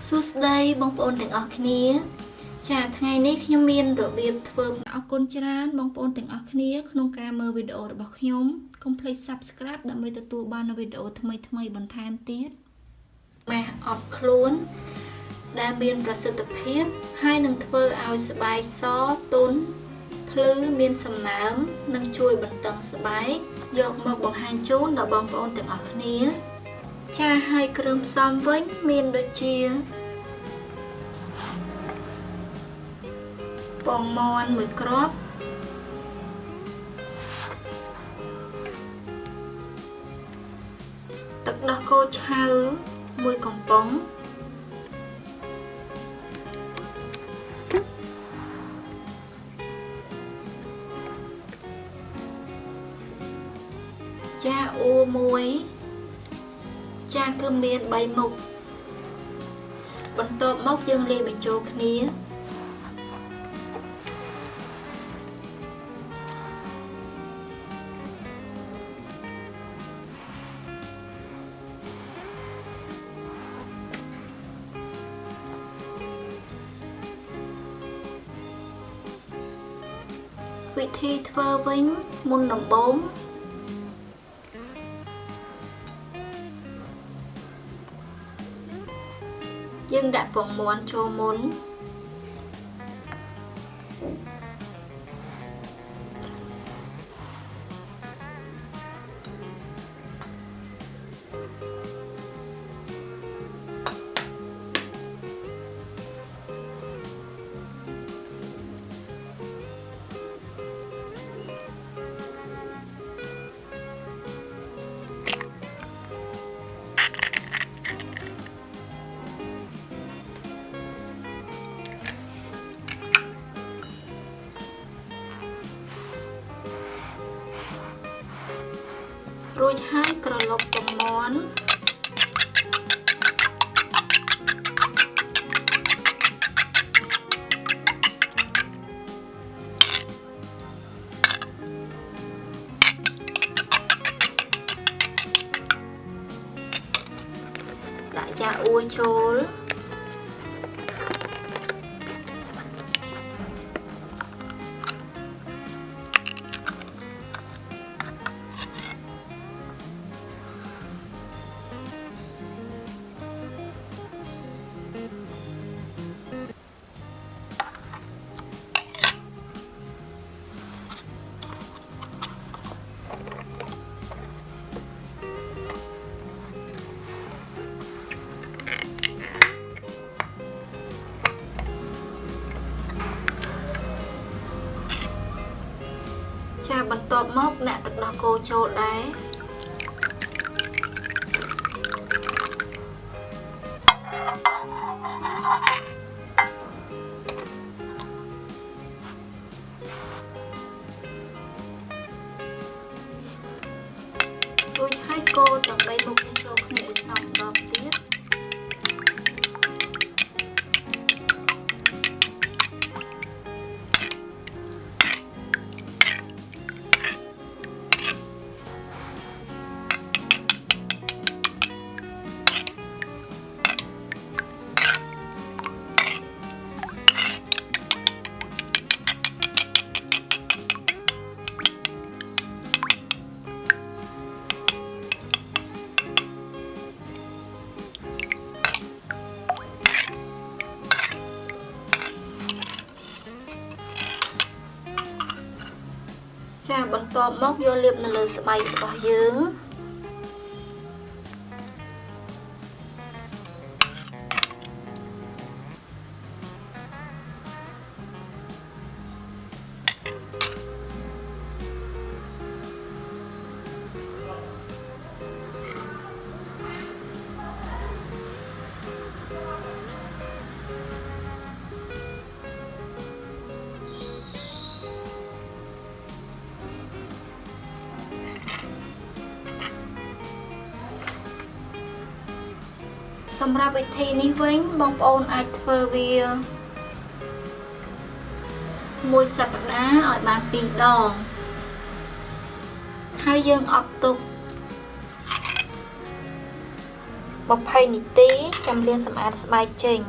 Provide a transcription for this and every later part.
សួស្តីបងប្អូនទាំងអស់គ្នាចាថ្ងៃនេះខ្ញុំមានរបៀបធ្វើអរគុណច្រើនបងប្អូនទាំងអស់គ្នាក្នុងការមើលវីដេអូរបស់ខ្ញុំកុំភ្លេច Subscribe ដើម្បីទទួលបាននូវវីដេអូថ្មីៗបន្ថែមទៀតម៉ាស់អប់ខ្លួនដែលមានប្រសិទ្ធភាពហើយនឹងធ្វើឲ្យស្បែកសទន់ភ្លឺមានសំណើមនិងជួយបន្តឹងស្បែកយកមកបង្ហាញជូនដល់បងប្អូនទាំងអស់គ្នាចាហើយគ្រឿងផ្សំវិញមានដូចជាពងមាន់1គ្រាប់ទឹកដោះគោឆៅ1កំប៉ុងចាអ៊ូ1ចាគឺមាន3មុខបន្ទាប់មកយើងលាយបញ្ចូលគ្នាវិធីធ្វើវិញមុនដំបូងយើងដាក់ពងមាន់ចូលមុនរួចហើយក្រឡុកពងមាន់ដាក់យ៉ាអ៊ូចូលចាបន្ទាប់មកដាក់ទឹកដោះគោចូលដែររួចហើយកូរទាំង3មុខនេះចូលគ្នាឲ្យសព្វដបទៀតចាបន្ទាប់មកយកលាបនៅលើស្បែករបស់យើងសម្រាប់វិធីនេះវិញបងប្អូនអាចធ្វើវាមួយសប្តាហ៍ឲ្យបាន2ដងហើយយើងអប់ទុក 20នាទីចាំលាងសម្អាតស្បែកចេញ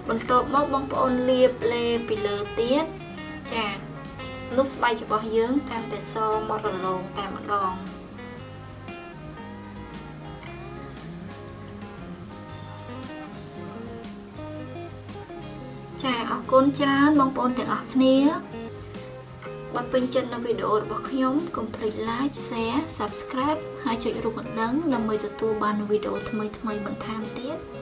បន្ទាប់មកបងប្អូនលាបលេពីលើទៀតចានោះស្បែករបស់យើងកាន់តែសមករលោងតែម្ដងចាអរគុណច្រើនបងប្អូនទាំងអស់គ្នាបើពេញចិត្តនៅវីដេអូរបស់ខ្ញុំកុំភ្លេច like share subscribe ហើយចុចរូបកណ្ដឹងដើម្បីទទួលបានវីដេអូថ្មីៗបន្ថែមទៀត